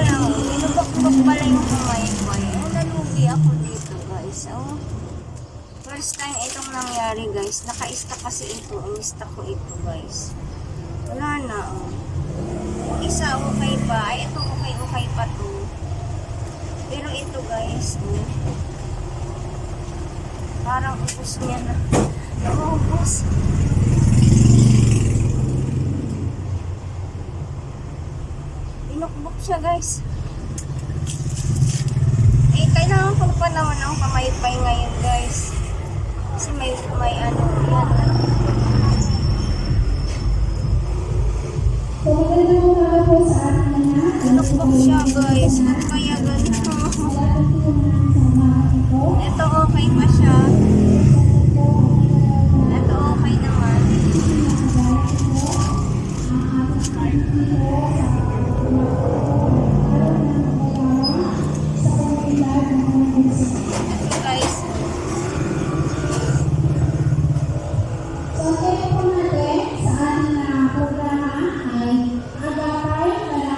lang, binubak-bak pala yung kamay ko. Nalugi ako dito guys. Oh. First time itong nangyari guys. Naka-stack kasi ito. In-stack ko ito guys. Wala na. Oh. Yung isa okay pa. Ay ito okay pa to. Pero ito guys. Oh. Parang ubos niya na. Naubos. Binukbok siya guys. Eh kailangan kong panahon ng kamaypay ngayon guys. Kasi may ano yan. Binukbok siya guys. At kaya ganito. Ito okay pa siya. Ito okay naman. Ito guys.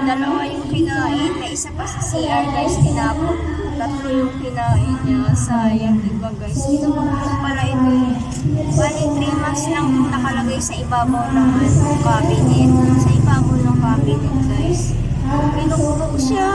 Dalawa yung kinain. May isa pa sa CR guys. Tinapon. Tatlo yung kinain niya. Sayang iba guys. Pinupukpok pala ito eh. Bali 3 months lang kung nakalagay sa ibabaw ng cabinet. Sa ibabaw ng cabinet guys. Pinupukpok siya.